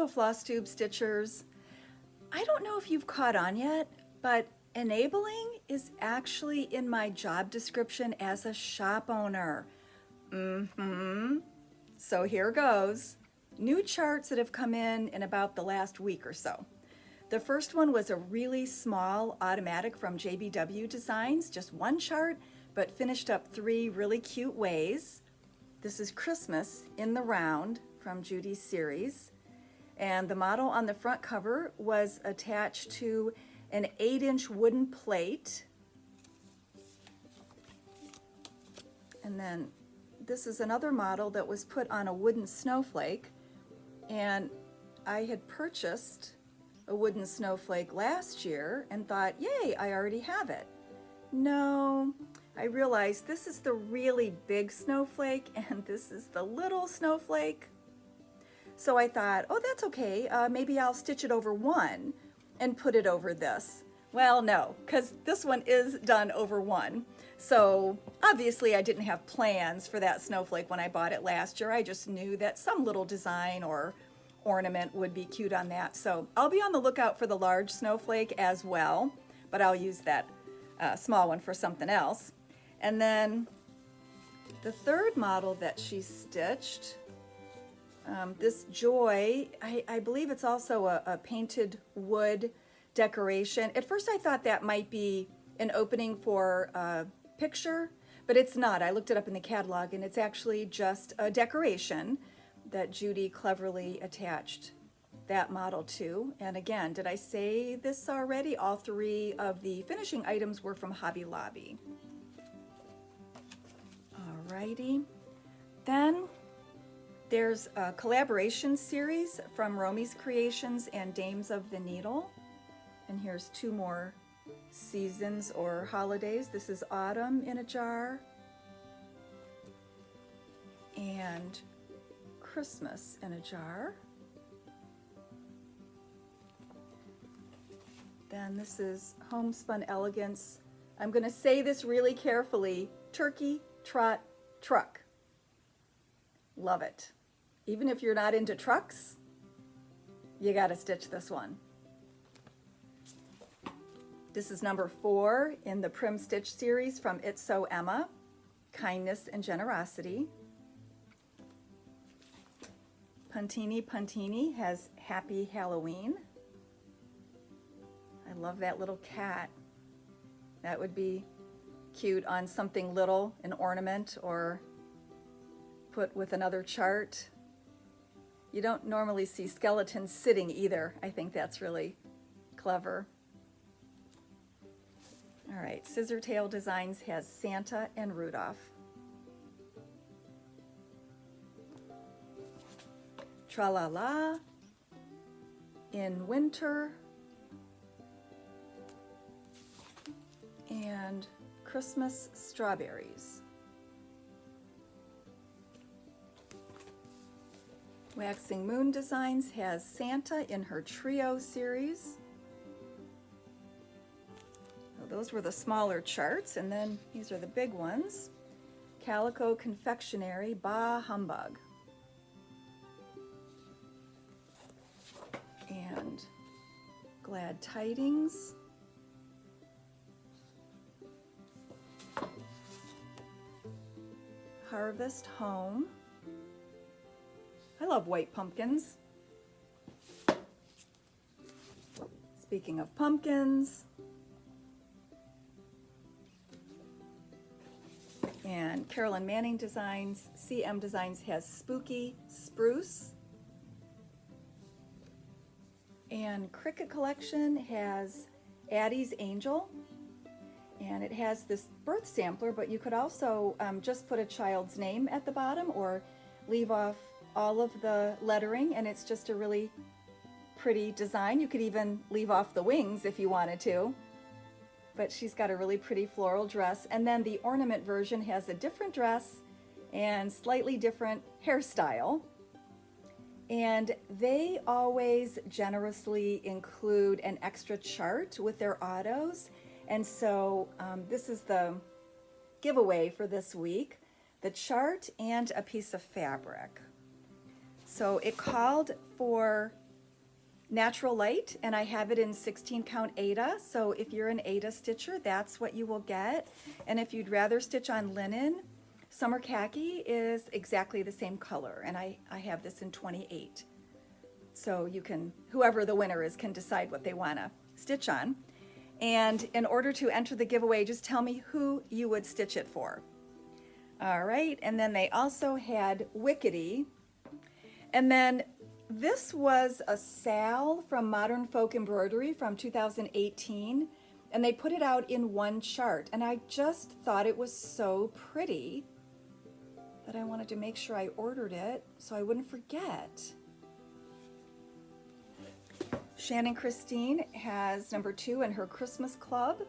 Hello, FlossTube Stitchers. I don't know if you've caught on yet, but enabling is actually in my job description as a shop owner. So here goes. New charts that have come in about the last week or so. The first one was a really small automatic from JBW Designs, just one chart, but finished up 3 really cute ways. This is Christmas in the Round from Judy's series. And the model on the front cover was attached to an 8-inch wooden plate. And then this is another model that was put on a wooden snowflake. And I had purchased a wooden snowflake last year and thought, yay, I already have it. No, I realized this is the really big snowflake and this is the little snowflake. So I thought, oh, that's okay. Maybe I'll stitch it over one and put it over this. Well, no, because this one is done over one. So obviously I didn't have plans for that snowflake when I bought it last year. I just knew that some little design or ornament would be cute on that. So I'll be on the lookout for the large snowflake as well, but I'll use that small one for something else. And then the third model that she stitched, this Joy, I believe it's also a painted wood decoration. At first I thought that might be an opening for a picture, but it's not. I looked it up in the catalog and it's actually just a decoration that Judy cleverly attached that model to. And again, did I say this already? All 3 of the finishing items were from Hobby Lobby. Alrighty. Then there's a collaboration series from Romy's Creations and Dames of the Needle. And here's 2 more seasons or holidays. This is Autumn in a jar and Christmas in a jar. Then this is Homespun Elegance. I'm going to say this really carefully. Turkey Trot Truck. Love it. Even if you're not into trucks, you got to stitch this one. This is number 4 in the Prim Stitch series from It's So Emma, Kindness and Generosity. Puntini has Happy Halloween. I love that little cat. That would be cute on something little, an ornament, or put with another chart. You don't normally see skeletons sitting either. I think that's really clever. All right, Scissortail Designs has Santa and Rudolph. Tra-la-la in Winter and Christmas Strawberries. Waxing Moon Designs has Santa in her Trio series. So those were the smaller charts, and then these are the big ones. Calico Confectionery, Bah Humbug. And Glad Tidings. Harvest Home. I love white pumpkins. Speaking of pumpkins, and Carolyn Manning Designs, CM Designs has Spooky Spruce. And Cricket Collection has Addie's Angel. And it has this birth sampler, but you could also just put a child's name at the bottom or leave off all of the lettering, and it's just a really pretty design. You could even leave off the wings if you wanted to. But she's got a really pretty floral dress. And then the ornament version has a different dress and slightly different hairstyle. And they always generously include an extra chart with their autos. And so this is the giveaway for this week, the chart and a piece of fabric. So it called for natural light, and I have it in 16 count Aida. So if you're an Aida stitcher, that's what you will get. And if you'd rather stitch on linen, Summer Khaki is exactly the same color, and I have this in 28. So you can, whoever the winner is, can decide what they want to stitch on. And in order to enter the giveaway, just tell me who you would stitch it for. All right, and then they also had Wickedy. And then this was a Sal from Modern Folk Embroidery from 2018, and they put it out in one chart. And I just thought it was so pretty that I wanted to make sure I ordered it so I wouldn't forget. Shannon Christine has number 2 in her Christmas Club.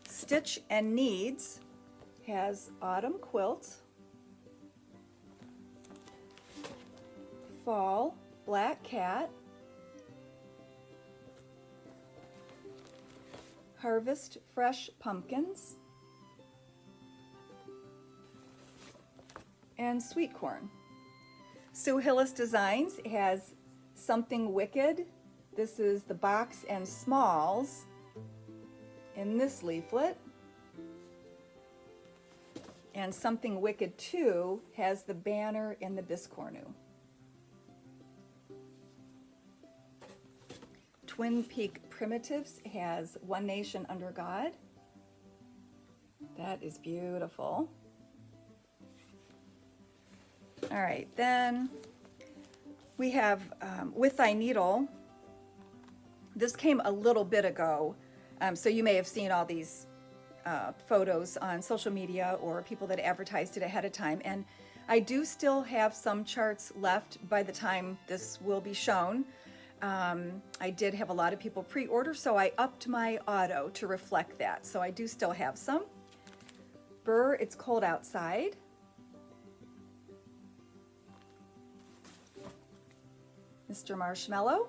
Stitch and Needs has Autumn Quilt. Fall Black Cat. Harvest Fresh Pumpkins. And Sweet Corn. Sue Hillis Designs has Something Wicked. This is the box and smalls in this leaflet. And Something Wicked 2 has the banner in the biscornu. Twin Peak Primitives has One Nation Under God. That is beautiful. All right, then we have With Thy Needle. This came a little bit ago, so you may have seen all these photos on social media or people that advertised it ahead of time. And I do still have some charts left by the time this will be shown. I did have a lot of people pre-order, so I upped my auto to reflect that. So I do still have some. Burr, It's Cold Outside. Mr. Marshmallow.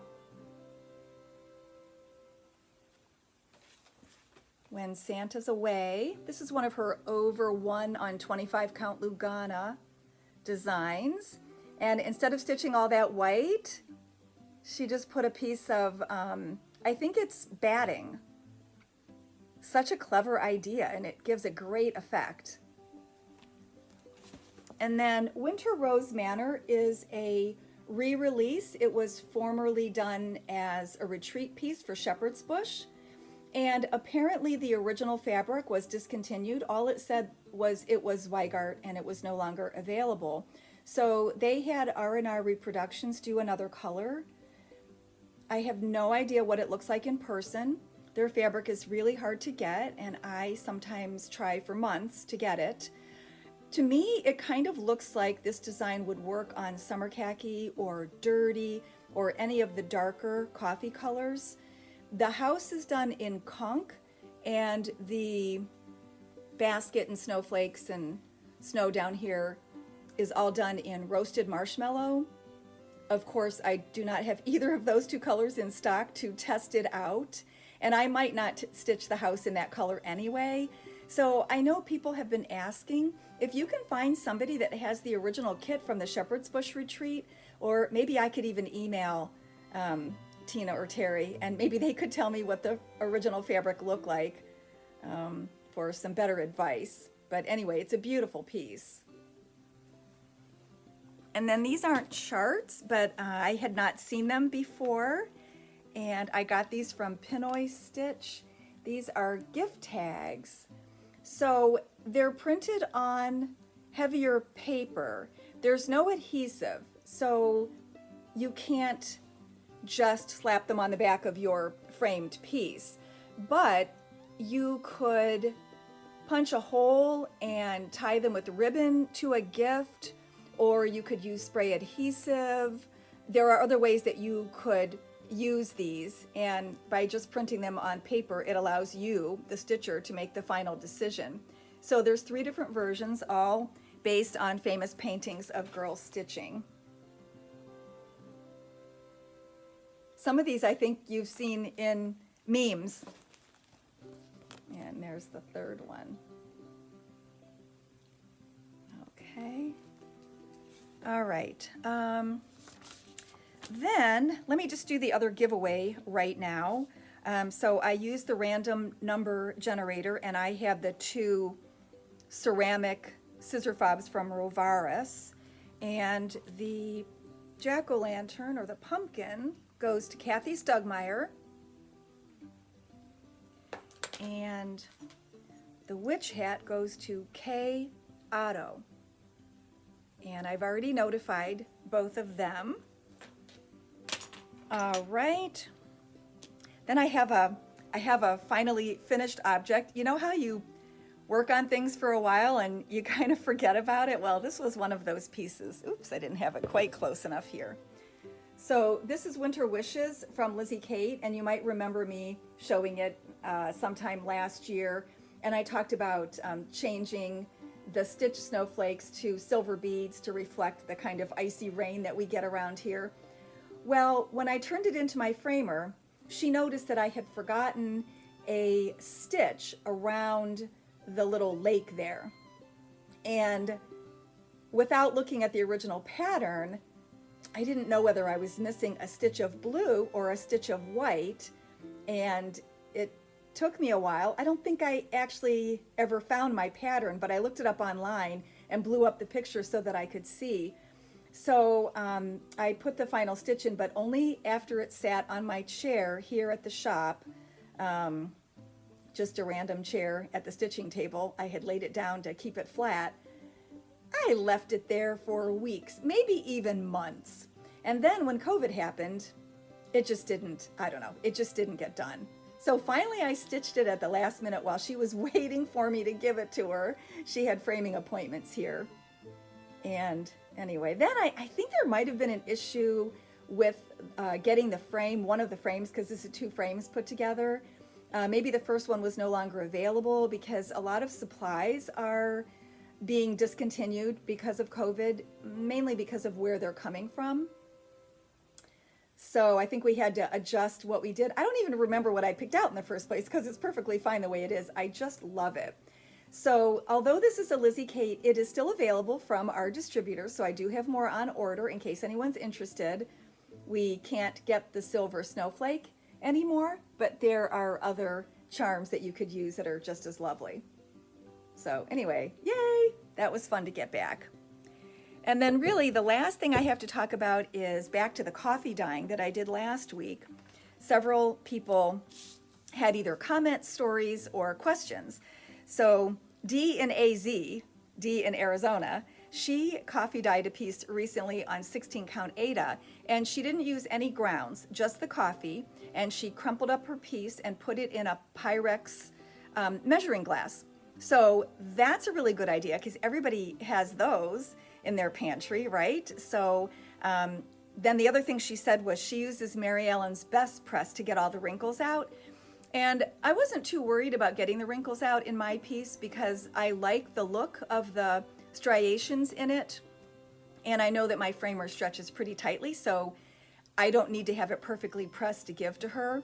When Santa's Away. This is one of her over 1 on 25 count Lugana designs. And instead of stitching all that white, she just put a piece of, I think it's batting. Such a clever idea, and it gives a great effect. And then Winter Rose Manor is a re-release. It was formerly done as a retreat piece for Shepherd's Bush, and apparently the original fabric was discontinued. All it said was it was Weigart and it was no longer available. So they had R&R Reproductions do another color. I have no idea what it looks like in person. Their fabric is really hard to get, and I sometimes try for months to get it. To me, it kind of looks like this design would work on Summer Khaki or Dirty or any of the darker coffee colors. The house is done in conch, and the basket and snowflakes and snow down here is all done in roasted marshmallow. Of course, I do not have either of those two colors in stock to test it out, and I might not stitch the house in that color anyway. So I know people have been asking if you can find somebody that has the original kit from the Shepherd's Bush retreat, or maybe I could even email Tina or Terry, and maybe they could tell me what the original fabric looked like for some better advice. But anyway, it's a beautiful piece. And then these aren't charts, but I had not seen them before, and I got these from Pinoy Stitch. These are gift tags. So they're printed on heavier paper. There's no adhesive, so you can't just slap them on the back of your framed piece. But you could punch a hole and tie them with ribbon to a gift, or you could use spray adhesive. There are other ways that you could use these, and by just printing them on paper, it allows you, the stitcher, to make the final decision. So there's 3 different versions, all based on famous paintings of girls stitching. Some of these I think you've seen in memes. And there's the 3rd one. Okay. All right. Then let me just do the other giveaway right now. So I used the random number generator, and I have the 2 ceramic scissor fobs from Rovaris, and the jack-o'-lantern or the pumpkin goes to Kathy Stugmeyer, and the witch hat goes to Kay Otto, and I've already notified both of them. All right. Then I have a finally finished object. You know how you work on things for a while and you kind of forget about it? Well, this was one of those pieces. Oops, I didn't have it quite close enough here. So this is Winter Wishes from Lizzie Kate, and you might remember me showing it sometime last year. And I talked about changing the stitch snowflakes to silver beads to reflect the kind of icy rain that we get around here. Well, when I turned it into my framer, she noticed that I had forgotten a stitch around the little lake there. And without looking at the original pattern, I didn't know whether I was missing a stitch of blue or a stitch of white, and it took me a while. I don't think I actually ever found my pattern, but I looked it up online and blew up the picture so that I could see. So I put the final stitch in, but only after it sat on my chair here at the shop, just a random chair at the stitching table. I had laid it down to keep it flat. I left it there for weeks, maybe even months. And then when COVID happened, it just didn't, I don't know, it just didn't get done. So finally I stitched it at the last minute while she was waiting for me to give it to her. She had framing appointments here. And anyway, then I think there might have been an issue with getting the frame, one of the frames, because this is 2 frames put together. Maybe the first one was no longer available because a lot of supplies are being discontinued because of COVID, mainly because of where they're coming from. So I think we had to adjust what we did. I don't even remember what I picked out in the first place because it's perfectly fine the way it is. I just love it. So although this is a Lizzie Kate, it is still available from our distributors. So I do have more on order in case anyone's interested. We can't get the silver snowflake anymore, but there are other charms that you could use that are just as lovely. So anyway, yay, that was fun to get back. And then really the last thing I have to talk about is back to the coffee dyeing that I did last week. Several people had either comments, stories, or questions. So Dee in AZ, Dee in Arizona, she coffee dyed a piece recently on 16 count Aida, and she didn't use any grounds, just the coffee, and she crumpled up her piece and put it in a Pyrex measuring glass. So that's a really good idea because everybody has those in their pantry, right? So then the other thing she said was she uses Mary Ellen's Best Press to get all the wrinkles out. And I wasn't too worried about getting the wrinkles out in my piece because I like the look of the striations in it. And I know that my framer stretches pretty tightly, so I don't need to have it perfectly pressed to give to her.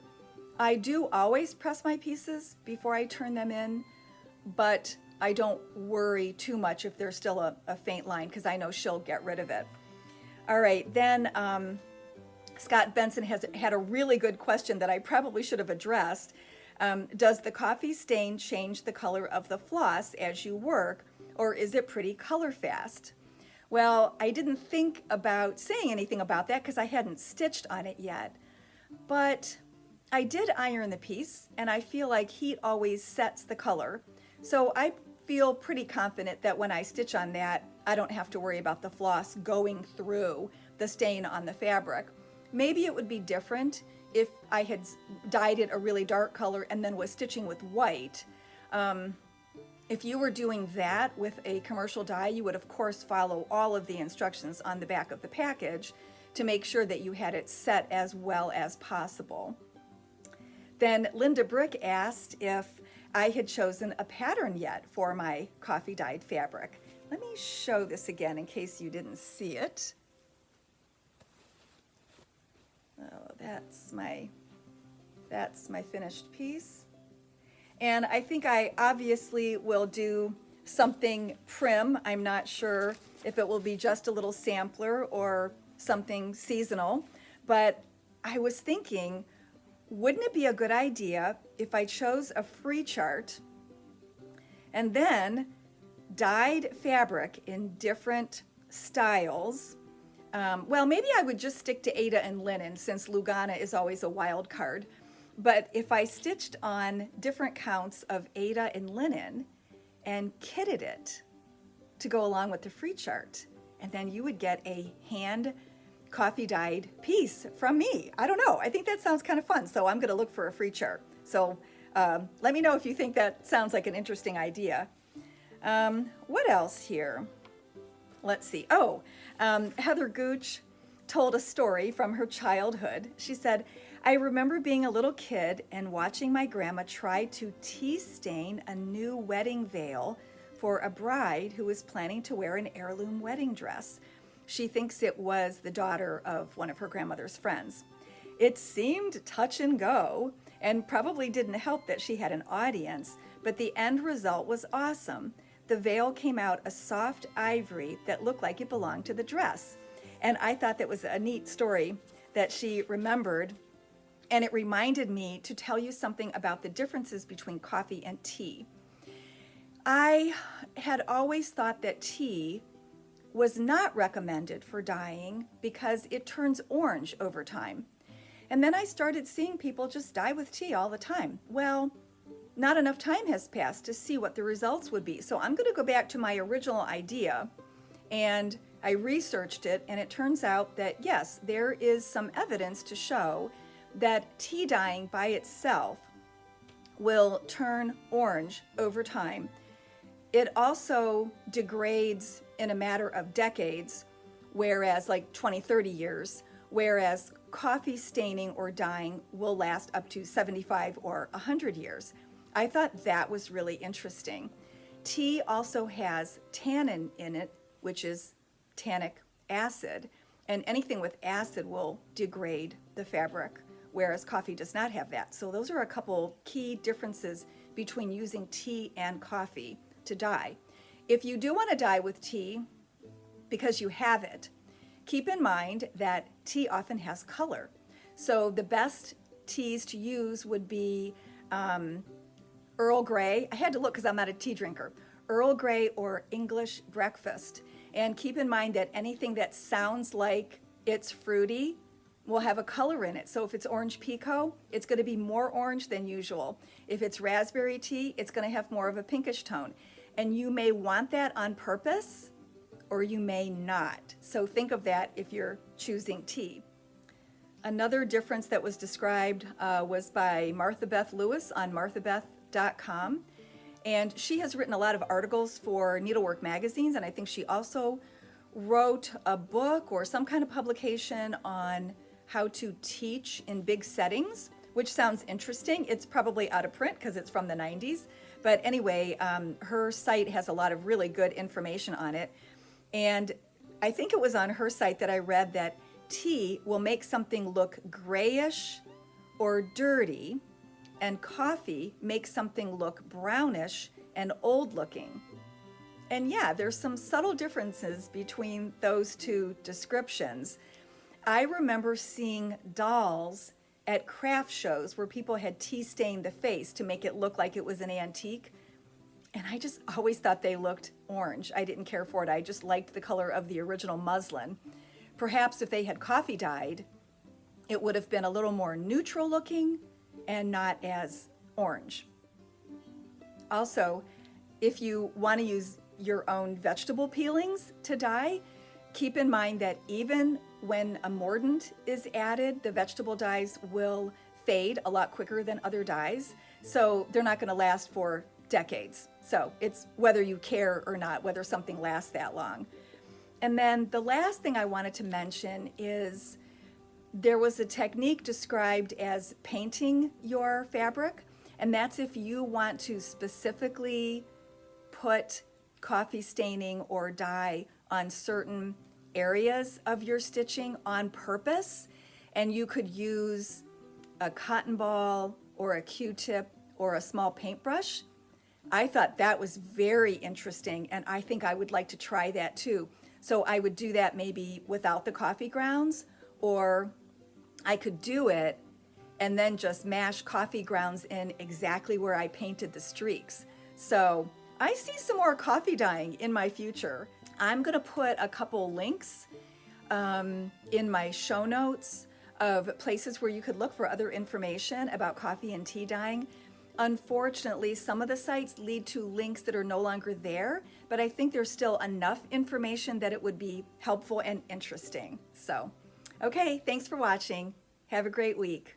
I do always press my pieces before I turn them in, but I don't worry too much if there's still a faint line because I know she'll get rid of it. All right, then Scott Benson has had a really good question that I probably should have addressed. Does the coffee stain change the color of the floss as you work, or is it pretty color fast? Well, I didn't think about saying anything about that because I hadn't stitched on it yet, but I did iron the piece and I feel like heat always sets the color. So I feel pretty confident that when I stitch on that, I don't have to worry about the floss going through the stain on the fabric. Maybe it would be different if I had dyed it a really dark color and then was stitching with white. If you were doing that with a commercial dye, you would of course follow all of the instructions on the back of the package to make sure that you had it set as well as possible. Then Linda Brick asked if I had chosen a pattern yet for my coffee dyed fabric. Let me show this again in case you didn't see it. Oh, that's my finished piece. And I think I obviously will do something prim. I'm not sure if it will be just a little sampler or something seasonal, But I was thinking, wouldn't it be a good idea if I chose a free chart and then dyed fabric in different styles? Well, maybe I would just stick to Aida and linen, since Lugana is always a wild card. But if I stitched on different counts of Aida and linen and kitted it to go along with the free chart, and then you would get a hand coffee dyed piece from me. I don't know. I think that sounds kind of fun. So I'm going to look for a free chart. So let me know if you think that sounds like an interesting idea. What else here? Let's see. Oh, Heather Gooch told a story from her childhood. She said, I remember being a little kid and watching my grandma try to tea stain a new wedding veil for a bride who was planning to wear an heirloom wedding dress. She thinks it was the daughter of one of her grandmother's friends. It seemed touch and go, and probably didn't help that she had an audience, but the end result was awesome. The veil came out a soft ivory that looked like it belonged to the dress. And I thought that was a neat story that she remembered, and it reminded me to tell you something about the differences between coffee and tea. I had always thought that tea was not recommended for dyeing because it turns orange over time. And then I started seeing people just dye with tea all the time. Well, not enough time has passed to see what the results would be. So I'm going to go back to my original idea, and I researched it, and it turns out that yes, there is some evidence to show that tea dyeing by itself will turn orange over time. It also degrades in a matter of decades, whereas like 20, 30 years, whereas coffee staining or dyeing will last up to 75 or 100 years. I thought that was really interesting. Tea also has tannin in it, which is tannic acid, and anything with acid will degrade the fabric, whereas coffee does not have that. So those are a couple key differences between using tea and coffee to dye. If you do want to dye with tea, because you have it, keep in mind that tea often has color. So the best teas to use would be Earl Grey. I had to look because I'm not a tea drinker. Earl Grey or English breakfast. And keep in mind that anything that sounds like it's fruity will have a color in it. So if it's orange pekoe, it's going to be more orange than usual. If it's raspberry tea, it's going to have more of a pinkish tone. And you may want that on purpose, or you may not. So think of that if you're choosing tea. Another difference that was described was by Martha Beth Lewis on marthabeth.com. And she has written a lot of articles for Needlework magazines, and I think she also wrote a book or some kind of publication on how to teach in big settings, which sounds interesting. It's probably out of print because it's from the 90s. But anyway, her site has a lot of really good information on it. And I think it was on her site that I read that tea will make something look grayish or dirty, and coffee makes something look brownish and old looking. And yeah, there's some subtle differences between those two descriptions. I remember seeing dolls at craft shows where people had tea stained the face to make it look like it was an antique. And I just always thought they looked orange. I didn't care for it. I just liked the color of the original muslin. Perhaps if they had coffee dyed, it would have been a little more neutral looking and not as orange. Also, if you want to use your own vegetable peelings to dye, keep in mind that even when a mordant is added, the vegetable dyes will fade a lot quicker than other dyes. So they're not going to last for decades. So it's whether you care or not, whether something lasts that long. And then the last thing I wanted to mention is there was a technique described as painting your fabric, and that's if you want to specifically put coffee staining or dye on certain areas of your stitching on purpose, and you could use a cotton ball or a Q-tip or a small paintbrush. I thought that was very interesting, and I think I would like to try that too. So I would do that maybe without the coffee grounds, or I could do it and then just mash coffee grounds in exactly where I painted the streaks. So I see some more coffee dyeing in my future. I'm gonna put a couple links in my show notes of places where you could look for other information about coffee and tea dyeing. Unfortunately, some of the sites lead to links that are no longer there, but I think there's still enough information that it would be helpful and interesting. So, okay, thanks for watching. Have a great week.